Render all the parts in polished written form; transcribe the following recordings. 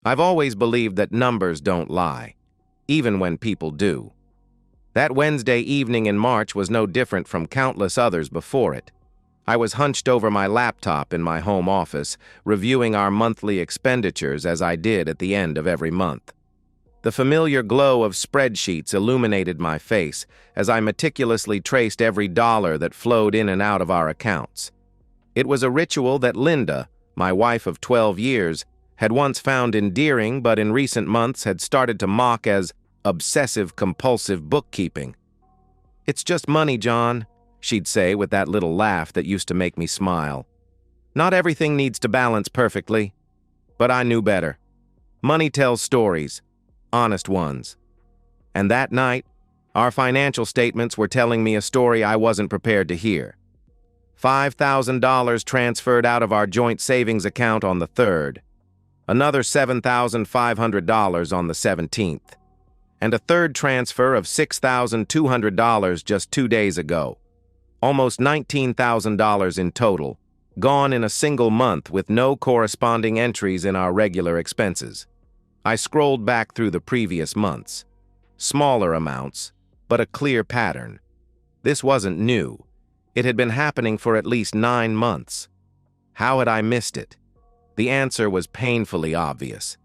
I've always believed that numbers don't lie, even when people do. That Wednesday evening in March was no different from countless others before it. I was hunched over my laptop in my home office, reviewing our monthly expenditures as I did at the end of every month. The familiar glow of spreadsheets illuminated my face as I meticulously traced every dollar that flowed in and out of our accounts. It was a ritual that Linda, my wife of 12 years, had once found endearing but in recent months had started to mock as obsessive-compulsive bookkeeping. "It's just money, John," she'd say with that little laugh that used to make me smile. "Not everything needs to balance perfectly." But I knew better. Money tells stories, honest ones. And that night, our financial statements were telling me a story I wasn't prepared to hear. $5,000 transferred out of our joint savings account on the 3rd, another $7,500 on the 17th, and a third transfer of $6,200 just 2 days ago. Almost $19,000 in total, gone in a single month with no corresponding entries in our regular expenses. I scrolled back through the previous months. Smaller amounts, but a clear pattern. This wasn't new. It had been happening for at least 9 months. How had I missed it? The answer was painfully obvious.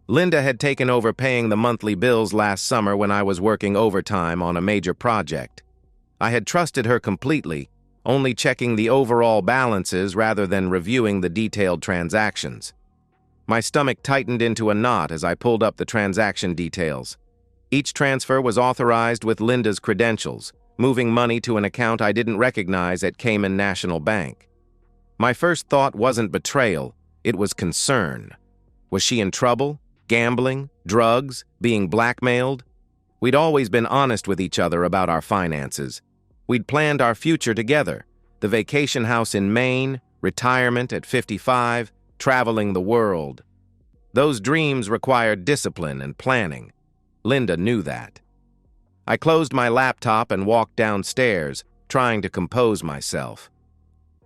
Linda had taken over paying the monthly bills last summer when I was working overtime on a major project. I had trusted her completely, only checking the overall balances rather than reviewing the detailed transactions. My stomach tightened into a knot as I pulled up the transaction details. Each transfer was authorized with Linda's credentials, moving money to an account I didn't recognize at Cayman National Bank. My first thought wasn't betrayal, it was concern. Was she in trouble? Gambling? Drugs? Being blackmailed? We'd always been honest with each other about our finances. We'd planned our future together, the vacation house in Maine, retirement at 55, traveling the world. Those dreams required discipline and planning. Linda knew that. I closed my laptop and walked downstairs, trying to compose myself.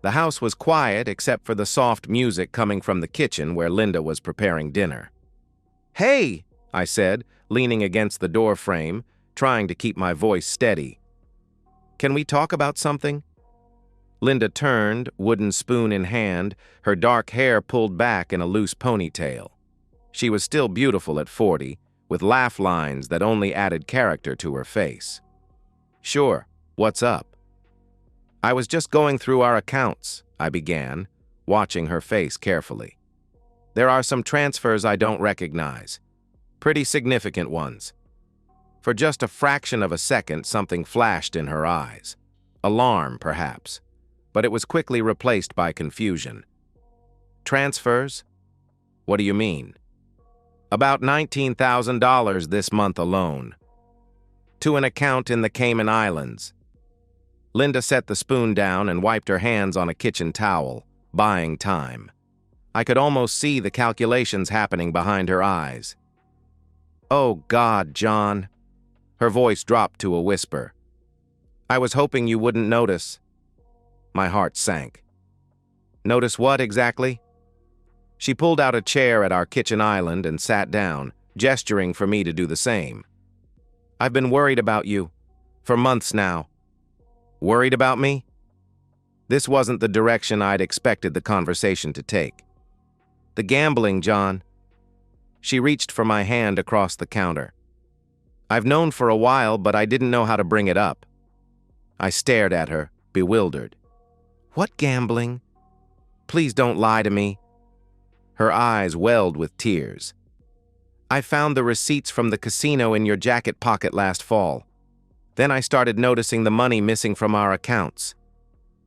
The house was quiet except for the soft music coming from the kitchen where Linda was preparing dinner. "Hey," I said, leaning against the door frame, trying to keep my voice steady. "Can we talk about something?" Linda turned, wooden spoon in hand, her dark hair pulled back in a loose ponytail. She was still beautiful at 40, with laugh lines that only added character to her face. "Sure, what's up?" "I was just going through our accounts," I began, watching her face carefully. "There are some transfers I don't recognize. Pretty significant ones." For just a fraction of a second, something flashed in her eyes. Alarm, perhaps. But it was quickly replaced by confusion. "Transfers? What do you mean?" "About $19,000 this month alone. To an account in the Cayman Islands." Linda set the spoon down and wiped her hands on a kitchen towel, buying time. I could almost see the calculations happening behind her eyes. "Oh God, John." Her voice dropped to a whisper. "I was hoping you wouldn't notice." My heart sank. "Notice what exactly?" She pulled out a chair at our kitchen island and sat down, gesturing for me to do the same. "I've been worried about you. For months now." "Worried about me?" This wasn't the direction I'd expected the conversation to take. "The gambling, John." She reached for my hand across the counter. "I've known for a while, but I didn't know how to bring it up." I stared at her, bewildered. "What gambling? Please don't lie to me." Her eyes welled with tears. "I found the receipts from the casino in your jacket pocket last fall. Then I started noticing the money missing from our accounts.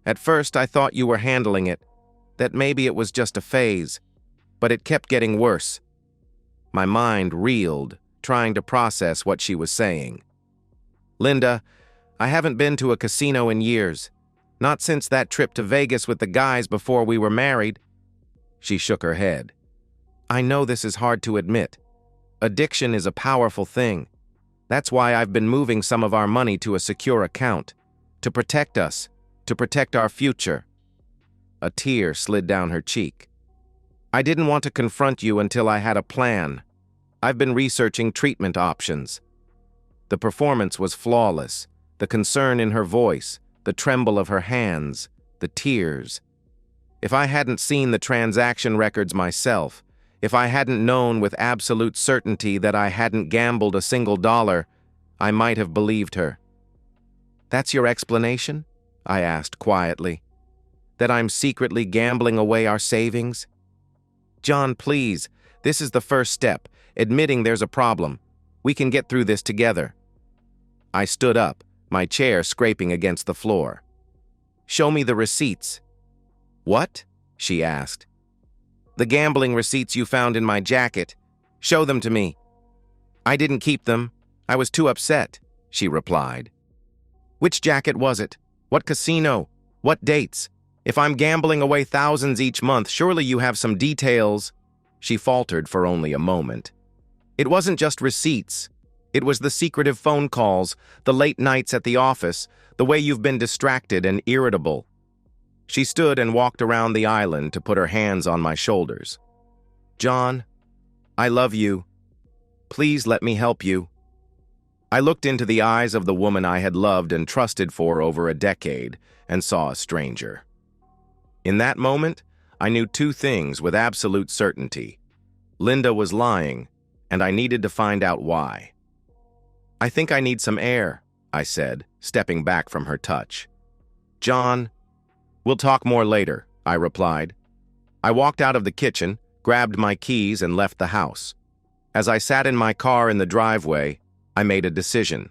At first I thought you were handling it, that maybe it was just a phase, but it kept getting worse." My mind reeled, trying to process what she was saying. "Linda, I haven't been to a casino in years. Not since that trip to Vegas with the guys before we were married." She shook her head. "I know this is hard to admit. Addiction is a powerful thing. That's why I've been moving some of our money to a secure account, to protect us, to protect our future." A tear slid down her cheek. I didn't want to confront you until I had a plan. I've been researching treatment options. The performance was flawless. The concern in her voice, the tremble of her hands, the tears. If I hadn't seen the transaction records myself, if I hadn't known with absolute certainty that I hadn't gambled a single dollar, I might have believed her. "That's your explanation?" I asked quietly. "That I'm secretly gambling away our savings?" "John, please, this is the first step, admitting there's a problem. We can get through this together." I stood up, my chair scraping against the floor. "Show me the receipts." "What?" she asked. "The gambling receipts you found in my jacket. Show them to me." "I didn't keep them. I was too upset," she replied. "Which jacket was it? What casino? What dates? If I'm gambling away thousands each month, surely you have some details." She faltered for only a moment. "It wasn't just receipts. It was the secretive phone calls, the late nights at the office, the way you've been distracted and irritable." She stood and walked around the island to put her hands on my shoulders. "John, I love you. Please let me help you." I looked into the eyes of the woman I had loved and trusted for over a decade and saw a stranger. In that moment, I knew two things with absolute certainty. Linda was lying, and I needed to find out why. "I think I need some air," I said, stepping back from her touch. "John, we'll talk more later," I replied. I walked out of the kitchen, grabbed my keys, and left the house. As I sat in my car in the driveway, I made a decision.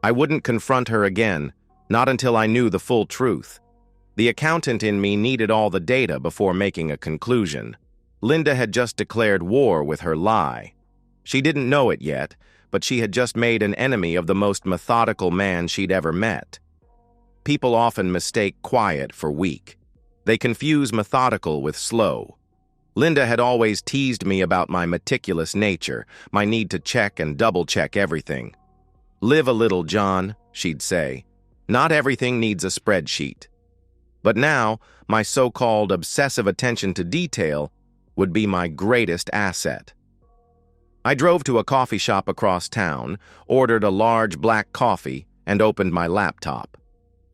I wouldn't confront her again, not until I knew the full truth. The accountant in me needed all the data before making a conclusion. Linda had just declared war with her lie. She didn't know it yet, but she had just made an enemy of the most methodical man she'd ever met. People often mistake quiet for weak. They confuse methodical with slow. Linda had always teased me about my meticulous nature, my need to check and double-check everything. "Live a little, John," she'd say. "Not everything needs a spreadsheet." But now, my so-called obsessive attention to detail would be my greatest asset. I drove to a coffee shop across town, ordered a large black coffee, and opened my laptop.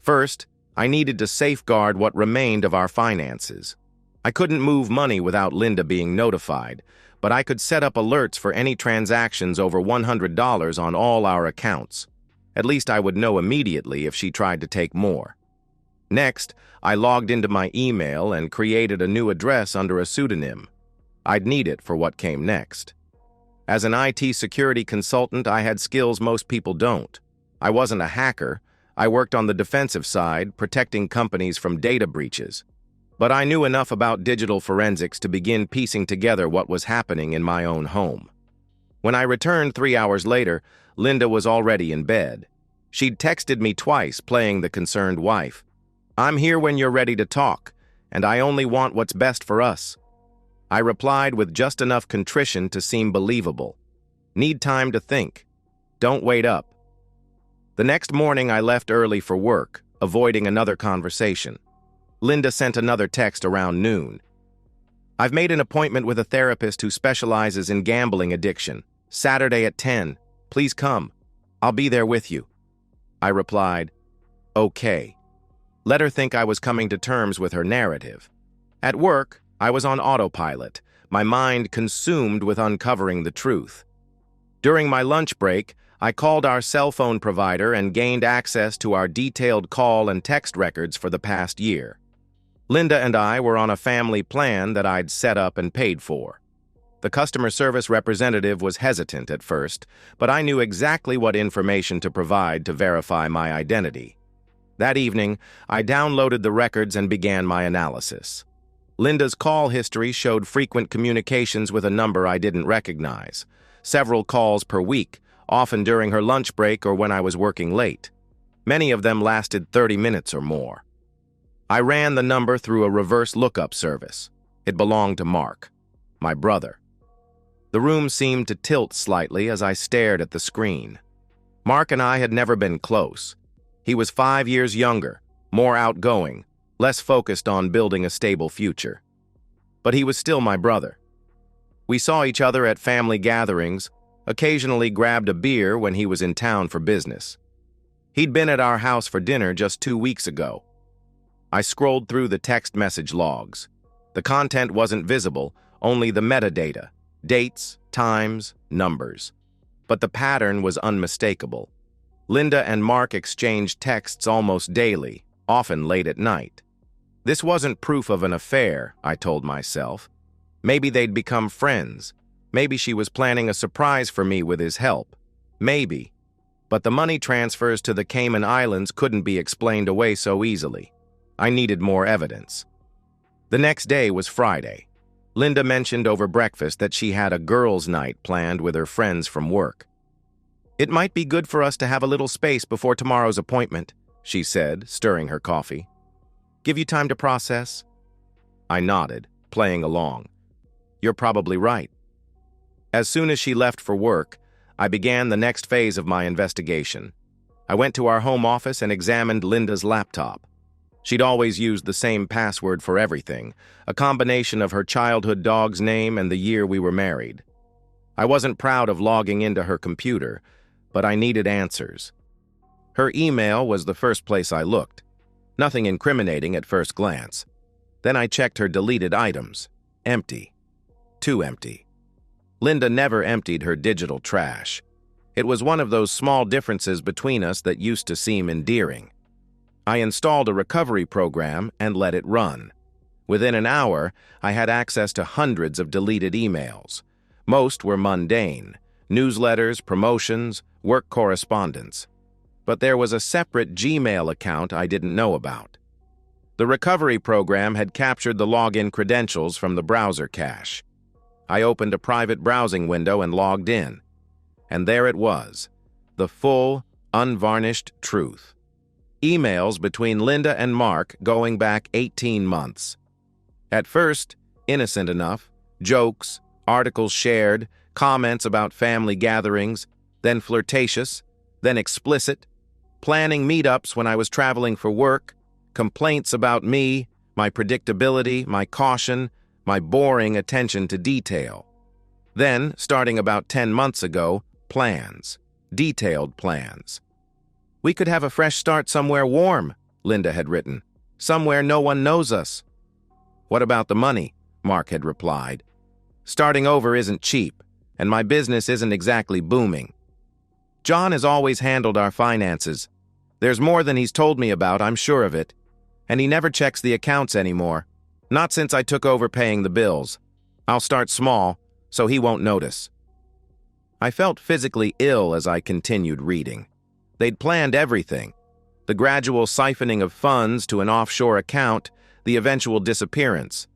First, I needed to safeguard what remained of our finances. I couldn't move money without Linda being notified, but I could set up alerts for any transactions over $100 on all our accounts. At least I would know immediately if she tried to take more. Next, I logged into my email and created a new address under a pseudonym. I'd need it for what came next. As an IT security consultant, I had skills most people don't. I wasn't a hacker. I worked on the defensive side, protecting companies from data breaches. But I knew enough about digital forensics to begin piecing together what was happening in my own home. When I returned 3 hours later, Linda was already in bed. She'd texted me twice, playing the concerned wife. "I'm here when you're ready to talk, and I only want what's best for us." I replied with just enough contrition to seem believable. "Need time to think. Don't wait up." The next morning, I left early for work, avoiding another conversation. Linda sent another text around noon. "I've made an appointment with a therapist who specializes in gambling addiction. Saturday at 10. Please come. I'll be there with you." I replied, "Okay." Let her think I was coming to terms with her narrative. At work, I was on autopilot, my mind consumed with uncovering the truth. During my lunch break, I called our cell phone provider and gained access to our detailed call and text records for the past year. Linda and I were on a family plan that I'd set up and paid for. The customer service representative was hesitant at first, but I knew exactly what information to provide to verify my identity. That evening, I downloaded the records and began my analysis. Linda's call history showed frequent communications with a number I didn't recognize. Several calls per week, often during her lunch break or when I was working late. Many of them lasted 30 minutes or more. I ran the number through a reverse lookup service. It belonged to Mark, my brother. The room seemed to tilt slightly as I stared at the screen. Mark and I had never been close. He was 5 years younger, more outgoing, less focused on building a stable future. but he was still my brother. We saw each other at family gatherings, occasionally grabbed a beer when he was in town for business. He'd been at our house for dinner just 2 weeks ago. I scrolled through the text message logs. The content wasn't visible, only the metadata, dates, times, numbers. But the pattern was unmistakable. Linda and Mark exchanged texts almost daily, often late at night. This wasn't proof of an affair, I told myself. Maybe they'd become friends. Maybe she was planning a surprise for me with his help. Maybe. But the money transfers to the Cayman Islands couldn't be explained away so easily. I needed more evidence. The next day was Friday. Linda mentioned over breakfast that she had a girls' night planned with her friends from work. "It might be good for us to have a little space before tomorrow's appointment," she said, stirring her coffee. "Give you time to process?" I nodded, playing along. "You're probably right." As soon as she left for work, I began the next phase of my investigation. I went to our home office and examined Linda's laptop. She'd always used the same password for everything, a combination of her childhood dog's name and the year we were married. I wasn't proud of logging into her computer, but I needed answers. Her email was the first place I looked. Nothing incriminating at first glance. Then I checked her deleted items. Empty. Too empty. Linda never emptied her digital trash. It was one of those small differences between us that used to seem endearing. I installed a recovery program and let it run. Within an hour, I had access to hundreds of deleted emails. Most were mundane: newsletters, promotions, work correspondence. But there was a separate Gmail account I didn't know about. The recovery program had captured the login credentials from the browser cache. I opened a private browsing window and logged in. And there it was, the full, unvarnished truth. Emails between Linda and Mark going back 18 months. At first, innocent enough, jokes, articles shared, comments about family gatherings, then flirtatious, then explicit, planning meetups when I was traveling for work, complaints about me, my predictability, my caution, my boring attention to detail. Then, starting about 10 months ago, plans, detailed plans. "We could have a fresh start somewhere warm," Linda had written. "Somewhere no one knows us." "What about the money?" Mark had replied. "Starting over isn't cheap, and my business isn't exactly booming. John has always handled our finances. There's more than he's told me about, I'm sure of it. And he never checks the accounts anymore. Not since I took over paying the bills. I'll start small, so he won't notice." I felt physically ill as I continued reading. They'd planned everything. The gradual siphoning of funds to an offshore account, the eventual disappearance.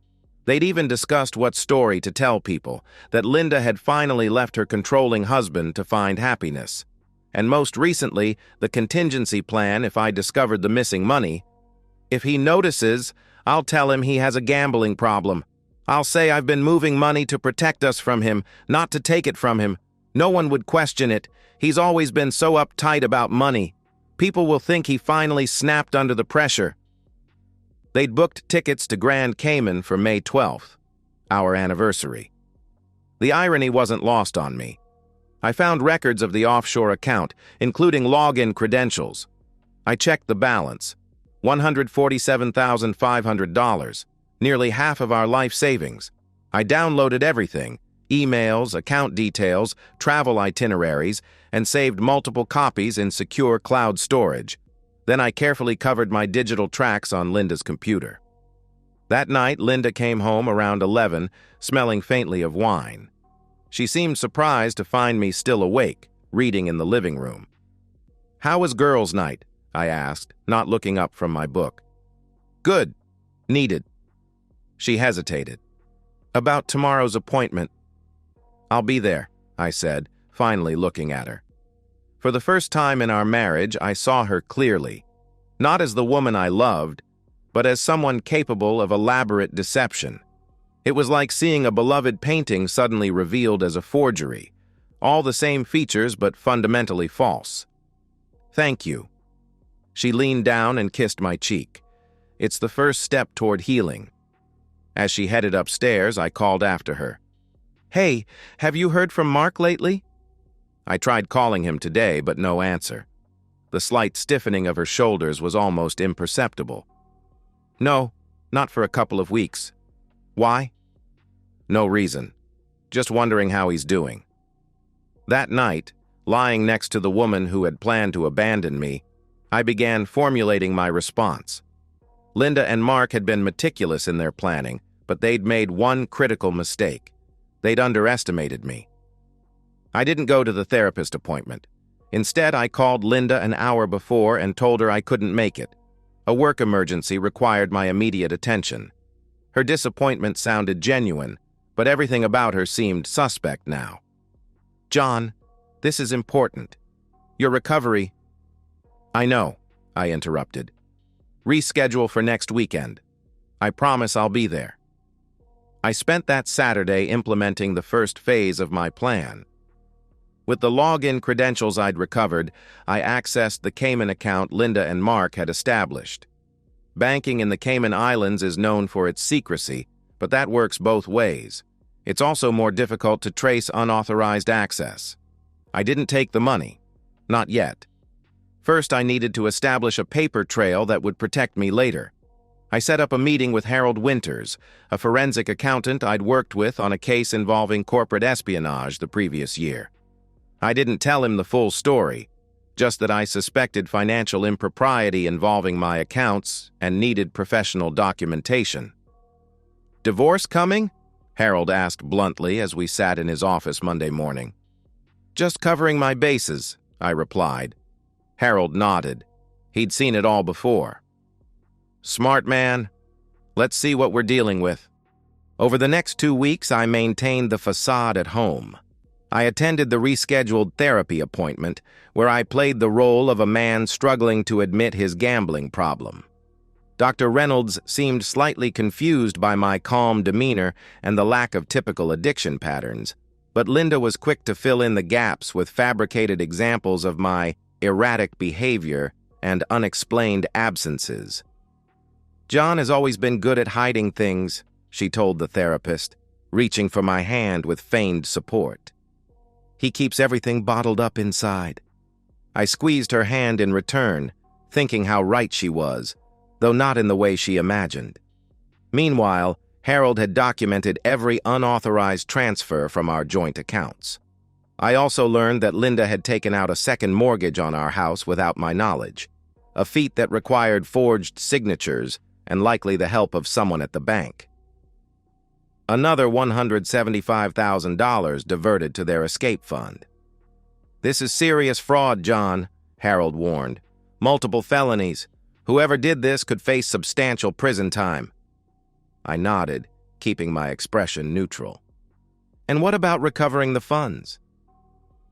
They'd even discussed what story to tell people, that Linda had finally left her controlling husband to find happiness. And most recently, the contingency plan if I discovered the missing money. "If he notices, I'll tell him he has a gambling problem. I'll say I've been moving money to protect us from him, not to take it from him. No one would question it. He's always been so uptight about money. People will think he finally snapped under the pressure." They'd booked tickets to Grand Cayman for May 12th, our anniversary. The irony wasn't lost on me. I found records of the offshore account, including login credentials. I checked the balance, $147,500, nearly half of our life savings. I downloaded everything, emails, account details, travel itineraries, and saved multiple copies in secure cloud storage. Then I carefully covered my digital tracks on Linda's computer. That night, Linda came home around 11, smelling faintly of wine. She seemed surprised to find me still awake, reading in the living room. "How was girls' night?" I asked, not looking up from my book. "Good. Needed." She hesitated. "About tomorrow's appointment." "I'll be there," I said, finally looking at her. For the first time in our marriage, I saw her clearly, not as the woman I loved, but as someone capable of elaborate deception. It was like seeing a beloved painting suddenly revealed as a forgery, all the same features but fundamentally false. "Thank you." She leaned down and kissed my cheek. "It's the first step toward healing." As she headed upstairs, I called after her. "Hey, have you heard from Mark lately?" I tried calling him today, but no answer. The slight stiffening of her shoulders was almost imperceptible. "No, not for a couple of weeks." "Why?" "No reason. Just wondering how he's doing." That night, lying next to the woman who had planned to abandon me, I began formulating my response. Linda and Mark had been meticulous in their planning, but they'd made one critical mistake. They'd underestimated me. I didn't go to the therapist appointment. Instead, I called Linda an hour before and told her I couldn't make it. A work emergency required my immediate attention. Her disappointment sounded genuine, but everything about her seemed suspect now. "John, this is important. Your recovery—" "I know," I interrupted. "Reschedule for next weekend. I promise I'll be there." I spent that Saturday implementing the first phase of my plan. With the login credentials I'd recovered, I accessed the Cayman account Linda and Mark had established. Banking in the Cayman Islands is known for its secrecy, but that works both ways. It's also more difficult to trace unauthorized access. I didn't take the money. Not yet. First, I needed to establish a paper trail that would protect me later. I set up a meeting with Harold Winters, a forensic accountant I'd worked with on a case involving corporate espionage the previous year. I didn't tell him the full story, just that I suspected financial impropriety involving my accounts and needed professional documentation. "Divorce coming?" Harold asked bluntly as we sat in his office Monday morning. "Just covering my bases," I replied. Harold nodded. He'd seen it all before. "Smart man. Let's see what we're dealing with." Over the next 2 weeks, I maintained the facade at home. I attended the rescheduled therapy appointment, where I played the role of a man struggling to admit his gambling problem. Dr. Reynolds seemed slightly confused by my calm demeanor and the lack of typical addiction patterns, but Linda was quick to fill in the gaps with fabricated examples of my erratic behavior and unexplained absences. "John has always been good at hiding things," she told the therapist, reaching for my hand with feigned support. "He keeps everything bottled up inside." I squeezed her hand in return, thinking how right she was, though not in the way she imagined. Meanwhile, Harold had documented every unauthorized transfer from our joint accounts. I also learned that Linda had taken out a second mortgage on our house without my knowledge, a feat that required forged signatures and likely the help of someone at the bank. Another $175,000 diverted to their escape fund. "This is serious fraud, John," Harold warned. "Multiple felonies. Whoever did this could face substantial prison time." I nodded, keeping my expression neutral. "And what about recovering the funds?"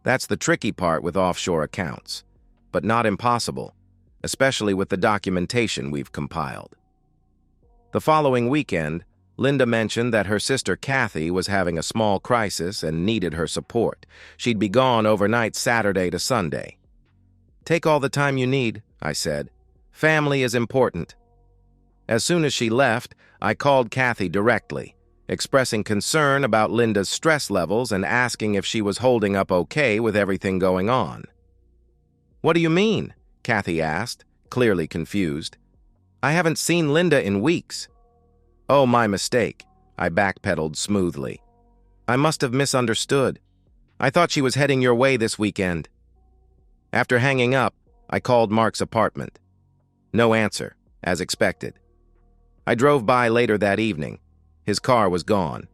"That's the tricky part with offshore accounts, but not impossible, especially with the documentation we've compiled." The following weekend, Linda mentioned that her sister Kathy was having a small crisis and needed her support. She'd be gone overnight Saturday to Sunday. "Take all the time you need," I said. "Family is important." As soon as she left, I called Kathy directly, expressing concern about Linda's stress levels and asking if she was holding up okay with everything going on. "What do you mean?" Kathy asked, clearly confused. "I haven't seen Linda in weeks." "Oh, my mistake," I backpedaled smoothly. "I must have misunderstood. I thought she was heading your way this weekend." After hanging up, I called Mark's apartment. No answer, as expected. I drove by later that evening. His car was gone.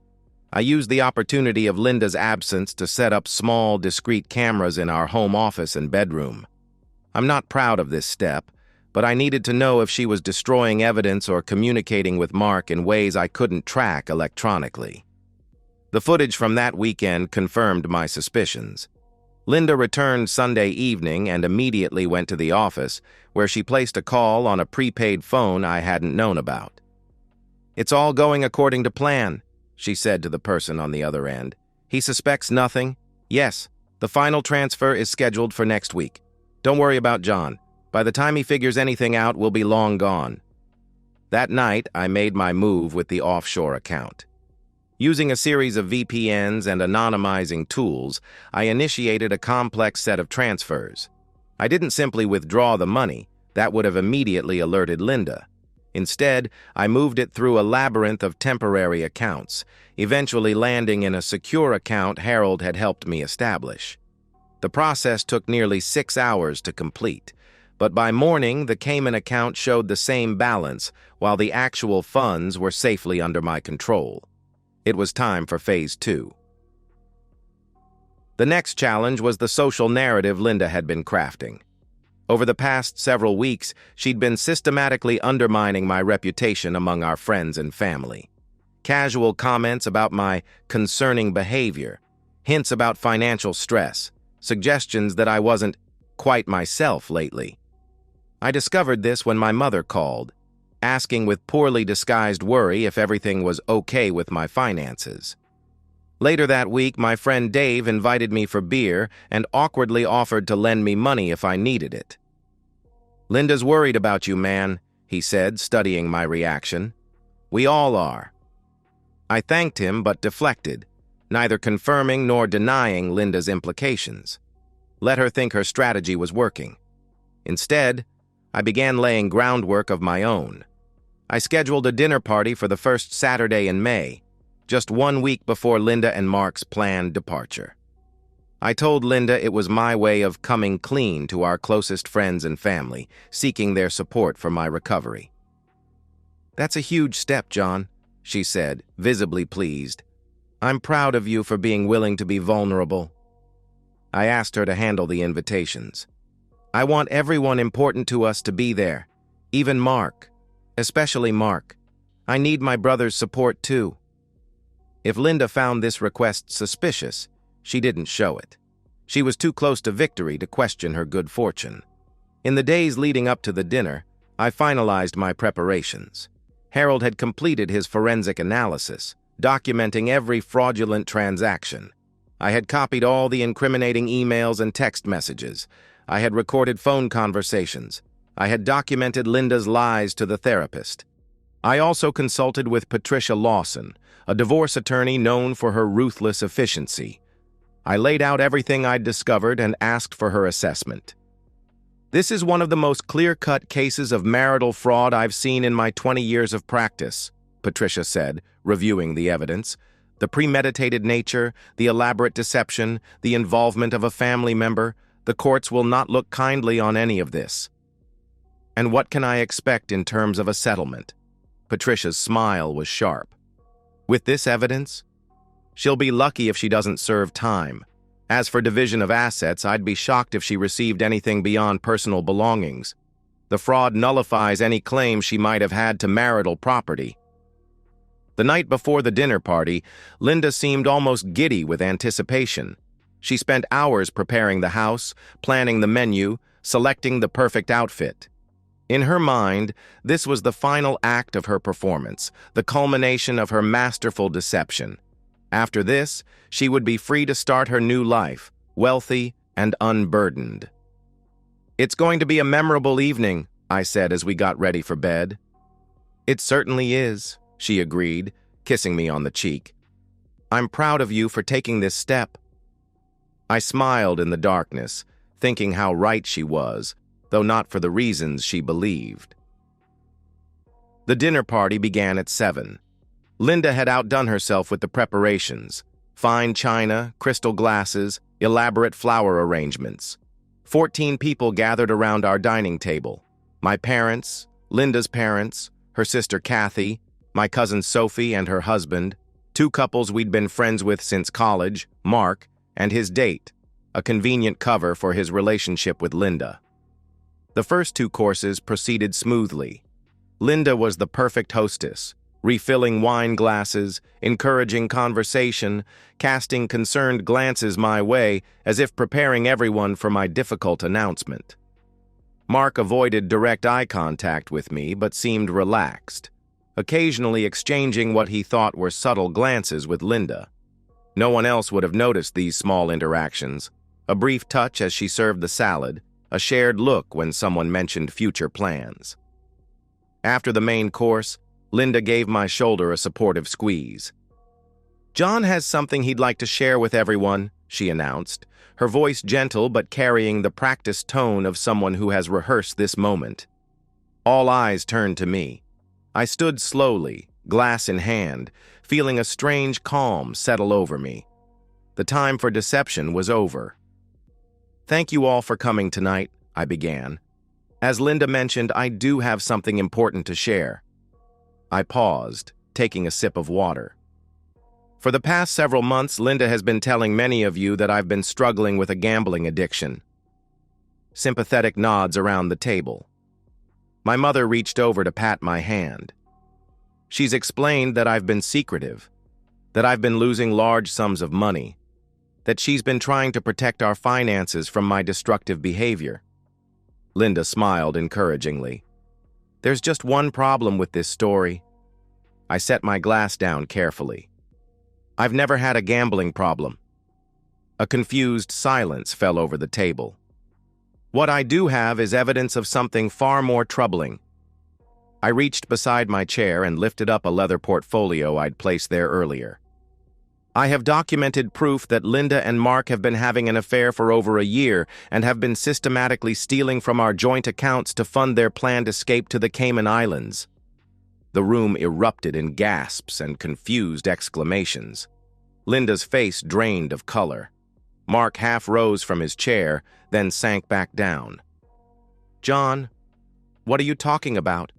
I used the opportunity of Linda's absence to set up small, discreet cameras in our home office and bedroom. I'm not proud of this step, but I needed to know if she was destroying evidence or communicating with Mark in ways I couldn't track electronically. The footage from that weekend confirmed my suspicions. Linda returned Sunday evening and immediately went to the office, where she placed a call on a prepaid phone I hadn't known about. "It's all going according to plan," she said to the person on the other end. "He suspects nothing. Yes, the final transfer is scheduled for next week. Don't worry about John. By the time he figures anything out, we'll be long gone." That night, I made my move with the offshore account. Using a series of VPNs and anonymizing tools, I initiated a complex set of transfers. I didn't simply withdraw the money. That would have immediately alerted Linda. Instead, I moved it through a labyrinth of temporary accounts, eventually landing in a secure account Harold had helped me establish. The process took nearly 6 hours to complete, but by morning, the Cayman account showed the same balance, while the actual funds were safely under my control. It was time for Phase 2. The next challenge was the social narrative Linda had been crafting. Over the past several weeks, she'd been systematically undermining my reputation among our friends and family. Casual comments about my concerning behavior, hints about financial stress, suggestions that I wasn't quite myself lately. I discovered this when my mother called, asking with poorly disguised worry if everything was okay with my finances. Later that week, my friend Dave invited me for beer and awkwardly offered to lend me money if I needed it. "Linda's worried about you, man," he said, studying my reaction. "We all are." I thanked him but deflected, neither confirming nor denying Linda's implications. Let her think her strategy was working. Instead, I began laying groundwork of my own. I scheduled a dinner party for the first Saturday in May, just 1 week before Linda and Mark's planned departure. I told Linda it was my way of coming clean to our closest friends and family, seeking their support for my recovery. "That's a huge step, John," she said, visibly pleased. "I'm proud of you for being willing to be vulnerable." I asked her to handle the invitations. "I want everyone important to us to be there, even Mark. Especially Mark. I need my brother's support too." If Linda found this request suspicious, she didn't show it. She was too close to victory to question her good fortune. In the days leading up to the dinner, I finalized my preparations. Harold had completed his forensic analysis, documenting every fraudulent transaction. I had copied all the incriminating emails and text messages. I had recorded phone conversations. I had documented Linda's lies to the therapist. I also consulted with Patricia Lawson, a divorce attorney known for her ruthless efficiency. I laid out everything I'd discovered and asked for her assessment. "This is one of the most clear-cut cases of marital fraud I've seen in my 20 years of practice," Patricia said, reviewing the evidence. "The premeditated nature, the elaborate deception, the involvement of a family member, the courts will not look kindly on any of this." "And what can I expect in terms of a settlement?" Patricia's smile was sharp. "With this evidence? She'll be lucky if she doesn't serve time. As for division of assets, I'd be shocked if she received anything beyond personal belongings. The fraud nullifies any claim she might have had to marital property." The night before the dinner party, Linda seemed almost giddy with anticipation. She spent hours preparing the house, planning the menu, selecting the perfect outfit. In her mind, this was the final act of her performance, the culmination of her masterful deception. After this, she would be free to start her new life, wealthy and unburdened. "It's going to be a memorable evening," I said as we got ready for bed. "It certainly is," she agreed, kissing me on the cheek. "I'm proud of you for taking this step." I smiled in the darkness, thinking how right she was, though not for the reasons she believed. The dinner party began at 7. Linda had outdone herself with the preparations: fine china, crystal glasses, elaborate flower arrangements. 14 people gathered around our dining table. My parents, Linda's parents, her sister Kathy, my cousin Sophie and her husband, 2 couples we'd been friends with since college, Mark, and his date, a convenient cover for his relationship with Linda. The first 2 courses proceeded smoothly. Linda was the perfect hostess, refilling wine glasses, encouraging conversation, casting concerned glances my way as if preparing everyone for my difficult announcement. Mark avoided direct eye contact with me but seemed relaxed, occasionally exchanging what he thought were subtle glances with Linda. No one else would have noticed these small interactions: a brief touch as she served the salad, a shared look when someone mentioned future plans. After the main course, Linda gave my shoulder a supportive squeeze. "John has something he'd like to share with everyone," she announced, her voice gentle but carrying the practiced tone of someone who has rehearsed this moment. All eyes turned to me. I stood slowly, glass in hand, feeling a strange calm settle over me. The time for deception was over. "Thank you all for coming tonight," I began. "As Linda mentioned, I do have something important to share." I paused, taking a sip of water. "For the past several months, Linda has been telling many of you that I've been struggling with a gambling addiction." Sympathetic nods around the table. My mother reached over to pat my hand. "She's explained that I've been secretive, that I've been losing large sums of money, that she's been trying to protect our finances from my destructive behavior." Linda smiled encouragingly. "There's just one problem with this story." I set my glass down carefully. "I've never had a gambling problem." A confused silence fell over the table. "What I do have is evidence of something far more troubling." I reached beside my chair and lifted up a leather portfolio I'd placed there earlier. "I have documented proof that Linda and Mark have been having an affair for over a year and have been systematically stealing from our joint accounts to fund their planned escape to the Cayman Islands." The room erupted in gasps and confused exclamations. Linda's face drained of color. Mark half rose from his chair, then sank back down. "John, what are you talking about?"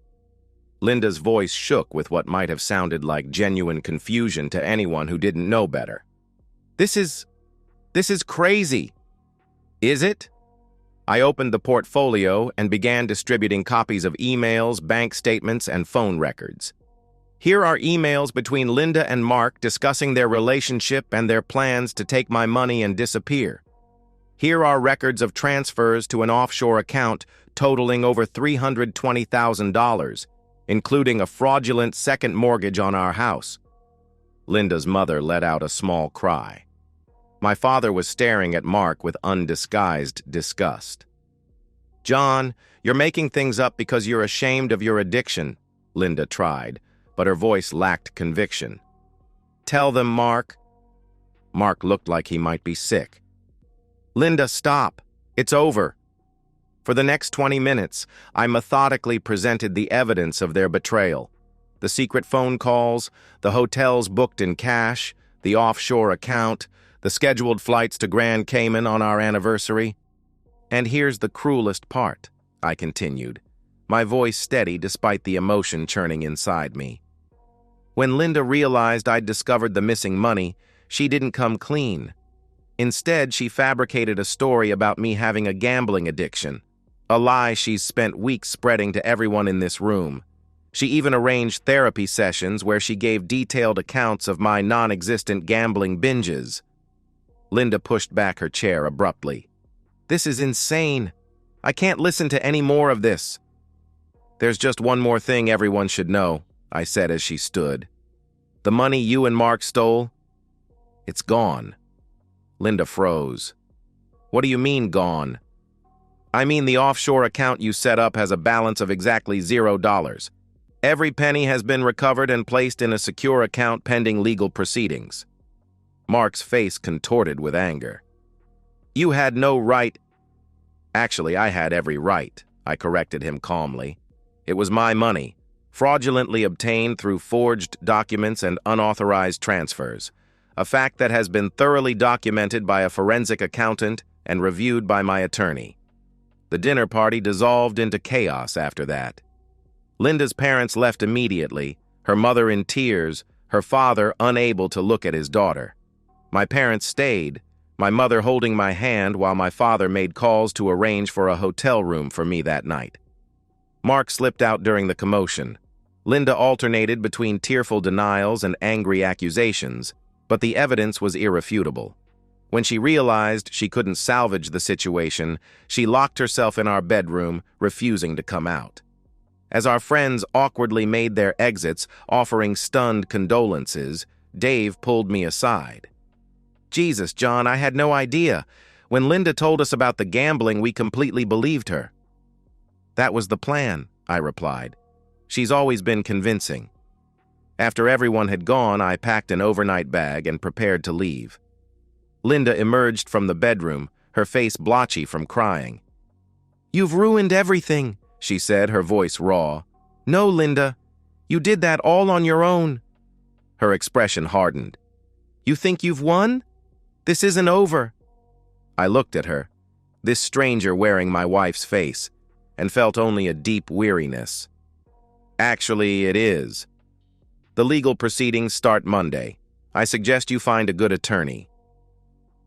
Linda's voice shook with what might have sounded like genuine confusion to anyone who didn't know better. This is crazy." "Is it?" I opened the portfolio and began distributing copies of emails, bank statements, and phone records. "Here are emails between Linda and Mark discussing their relationship and their plans to take my money and disappear. Here are records of transfers to an offshore account totaling over $320,000, including a fraudulent second mortgage on our house." Linda's mother let out a small cry. My father was staring at Mark with undisguised disgust. "John, you're making things up because you're ashamed of your addiction," Linda tried, but her voice lacked conviction. "Tell them, Mark." Mark looked like he might be sick. "Linda, stop. It's over." For the next 20 minutes, I methodically presented the evidence of their betrayal. The secret phone calls, the hotels booked in cash, the offshore account, the scheduled flights to Grand Cayman on our anniversary. "And here's the cruelest part," I continued, my voice steady despite the emotion churning inside me. "When Linda realized I'd discovered the missing money, she didn't come clean. Instead, she fabricated a story about me having a gambling addiction, a lie she's spent weeks spreading to everyone in this room. She even arranged therapy sessions where she gave detailed accounts of my non-existent gambling binges." Linda pushed back her chair abruptly. "This is insane. I can't listen to any more of this." "There's just one more thing everyone should know," I said as she stood. "The money you and Mark stole, it's gone." Linda froze. "What do you mean, gone?" "I mean the offshore account you set up has a balance of exactly $0. Every penny has been recovered and placed in a secure account pending legal proceedings." Mark's face contorted with anger. "You had no right—" "Actually, I had every right," I corrected him calmly. "It was my money, fraudulently obtained through forged documents and unauthorized transfers, a fact that has been thoroughly documented by a forensic accountant and reviewed by my attorney." The dinner party dissolved into chaos after that. Linda's parents left immediately, her mother in tears, her father unable to look at his daughter. My parents stayed, my mother holding my hand while my father made calls to arrange for a hotel room for me that night. Mark slipped out during the commotion. Linda alternated between tearful denials and angry accusations, but the evidence was irrefutable. When she realized she couldn't salvage the situation, she locked herself in our bedroom, refusing to come out. As our friends awkwardly made their exits, offering stunned condolences, Dave pulled me aside. "Jesus, John, I had no idea. When Linda told us about the gambling, we completely believed her." "That was the plan," I replied. She's always been convincing. After everyone had gone, I packed an overnight bag and prepared to leave. Linda emerged from the bedroom, her face blotchy from crying. "You've ruined everything," she said, her voice raw. "No, Linda, you did that all on your own." Her expression hardened. "You think you've won? This isn't over." I looked at her, this stranger wearing my wife's face, and felt only a deep weariness. "Actually, it is. The legal proceedings start Monday. I suggest you find a good attorney."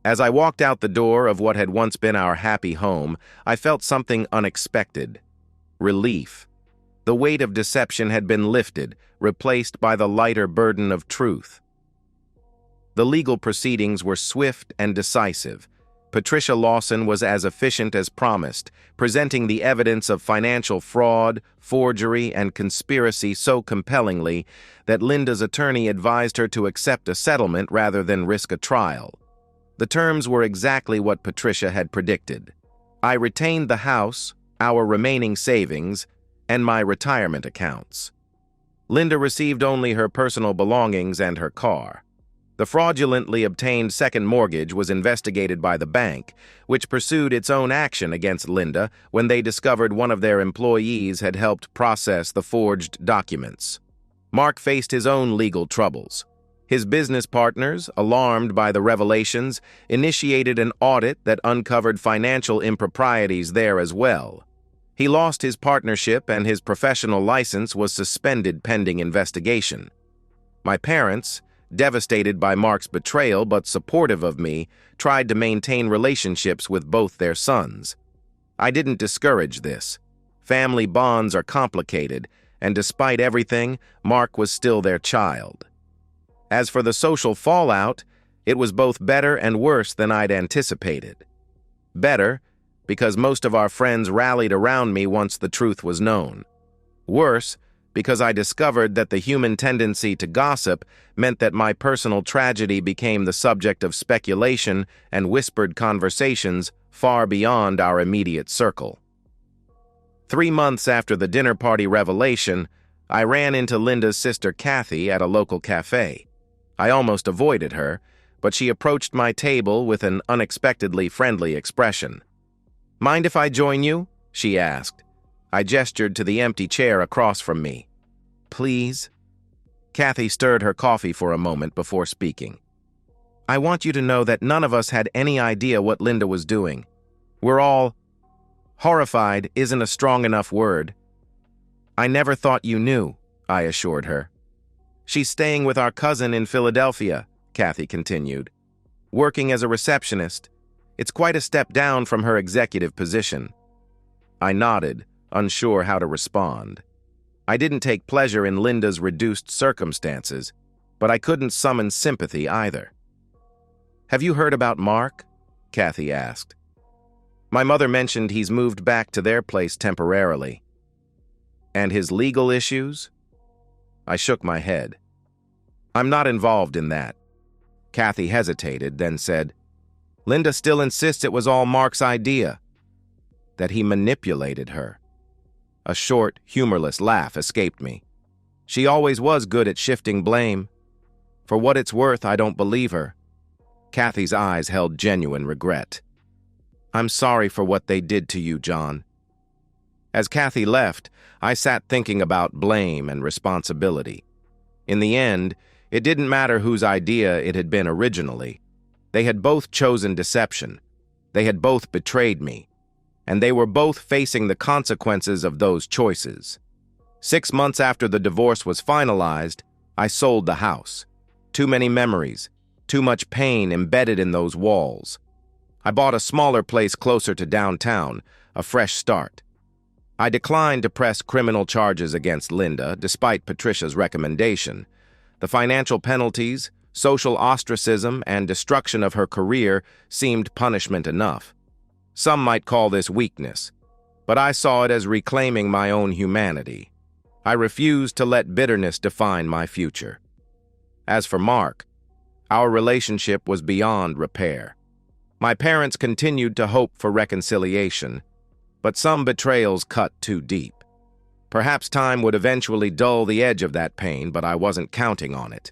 As I walked out the door of what had once been our happy home, I felt something unexpected. Relief. The weight of deception had been lifted, replaced by the lighter burden of truth. The legal proceedings were swift and decisive. Patricia Lawson was as efficient as promised, presenting the evidence of financial fraud, forgery, and conspiracy so compellingly that Linda's attorney advised her to accept a settlement rather than risk a trial. The terms were exactly what Patricia had predicted. I retained the house, our remaining savings, and my retirement accounts. Linda received only her personal belongings and her car. The fraudulently obtained second mortgage was investigated by the bank, which pursued its own action against Linda when they discovered one of their employees had helped process the forged documents. Mark faced his own legal troubles. His business partners, alarmed by the revelations, initiated an audit that uncovered financial improprieties there as well. He lost his partnership and his professional license was suspended pending investigation. My parents, devastated by Mark's betrayal but supportive of me, tried to maintain relationships with both their sons. I didn't discourage this. Family bonds are complicated, and despite everything, Mark was still their child. As for the social fallout, it was both better and worse than I'd anticipated. Better, because most of our friends rallied around me once the truth was known. Worse, because I discovered that the human tendency to gossip meant that my personal tragedy became the subject of speculation and whispered conversations far beyond our immediate circle. 3 months after the dinner party revelation, I ran into Linda's sister Kathy at a local cafe. I almost avoided her, but she approached my table with an unexpectedly friendly expression. "Mind if I join you?" she asked. I gestured to the empty chair across from me. "Please?" Kathy stirred her coffee for a moment before speaking. "I want you to know that none of us had any idea what Linda was doing. We're all... horrified isn't a strong enough word. I never thought you knew," I assured her. "She's staying with our cousin in Philadelphia," Kathy continued, "working as a receptionist. It's quite a step down from her executive position." I nodded, unsure how to respond. I didn't take pleasure in Linda's reduced circumstances, but I couldn't summon sympathy either. "Have you heard about Mark?" Kathy asked. "My mother mentioned he's moved back to their place temporarily." "And his legal issues?" I shook my head. "I'm not involved in that." Kathy hesitated, then said, "Linda still insists it was all Mark's idea, that he manipulated her." A short, humorless laugh escaped me. She always was good at shifting blame. For what it's worth, I don't believe her. Kathy's eyes held genuine regret. "I'm sorry for what they did to you, John." As Kathy left, I sat thinking about blame and responsibility. In the end, it didn't matter whose idea it had been originally. They had both chosen deception. They had both betrayed me. And they were both facing the consequences of those choices. 6 months after the divorce was finalized, I sold the house. Too many memories, too much pain embedded in those walls. I bought a smaller place closer to downtown, a fresh start. I declined to press criminal charges against Linda, despite Patricia's recommendation. The financial penalties, social ostracism, and destruction of her career seemed punishment enough. Some might call this weakness, but I saw it as reclaiming my own humanity. I refused to let bitterness define my future. As for Mark, our relationship was beyond repair. My parents continued to hope for reconciliation, but some betrayals cut too deep. Perhaps time would eventually dull the edge of that pain, but I wasn't counting on it.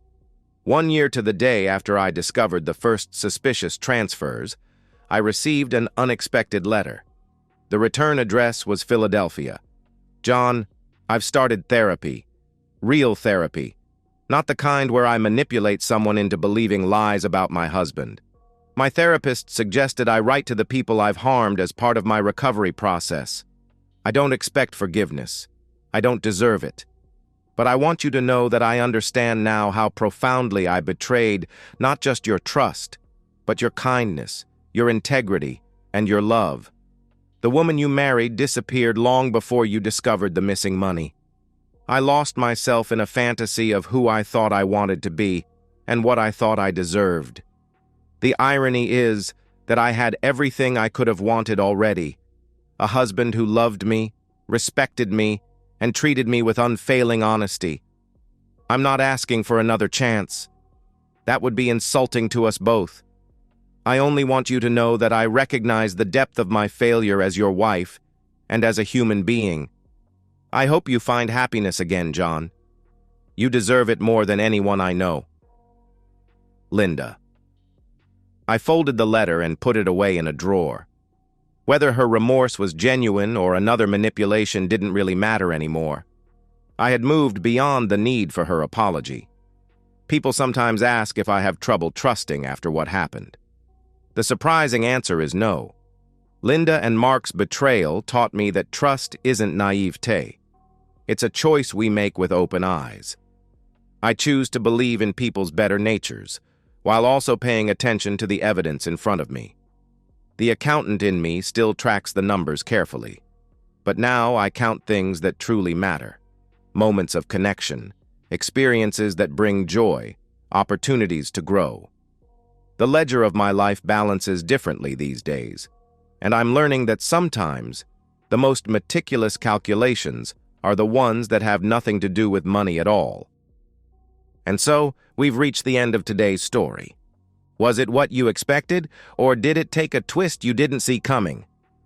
1 year to the day after I discovered the first suspicious transfers, I received an unexpected letter. The return address was Philadelphia. John, I've started therapy. Real therapy. Not the kind where I manipulate someone into believing lies about my husband. My therapist suggested I write to the people I've harmed as part of my recovery process. I don't expect forgiveness. I don't deserve it. But I want you to know that I understand now how profoundly I betrayed not just your trust, but your kindness, your integrity, and your love. The woman you married disappeared long before you discovered the missing money. I lost myself in a fantasy of who I thought I wanted to be and what I thought I deserved. The irony is that I had everything I could have wanted already. A husband who loved me, respected me, and treated me with unfailing honesty. I'm not asking for another chance. That would be insulting to us both. I only want you to know that I recognize the depth of my failure as your wife and as a human being. I hope you find happiness again, John. You deserve it more than anyone I know. Linda. I folded the letter and put it away in a drawer. Whether her remorse was genuine or another manipulation didn't really matter anymore. I had moved beyond the need for her apology. People sometimes ask if I have trouble trusting after what happened. The surprising answer is no. Linda and Mark's betrayal taught me that trust isn't naivete. It's a choice we make with open eyes. I choose to believe in people's better natures, while also paying attention to the evidence in front of me. The accountant in me still tracks the numbers carefully, but now I count things that truly matter. Moments of connection, experiences that bring joy, opportunities to grow. The ledger of my life balances differently these days, and I'm learning that sometimes the most meticulous calculations are the ones that have nothing to do with money at all. And so, we've reached the end of today's story. Was it what you expected, or did it take a twist you didn't see coming?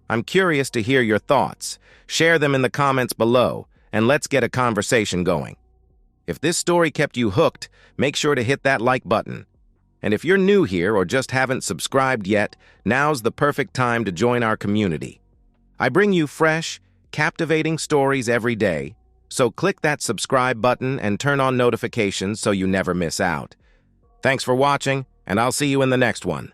I'm curious to hear your thoughts. Share them in the comments below, and let's get a conversation going. If this story kept you hooked, make sure to hit that like button. And if you're new here or just haven't subscribed yet, now's the perfect time to join our community. I bring you fresh, captivating stories every day, so click that subscribe button and turn on notifications so you never miss out. Thanks for watching, and I'll see you in the next one.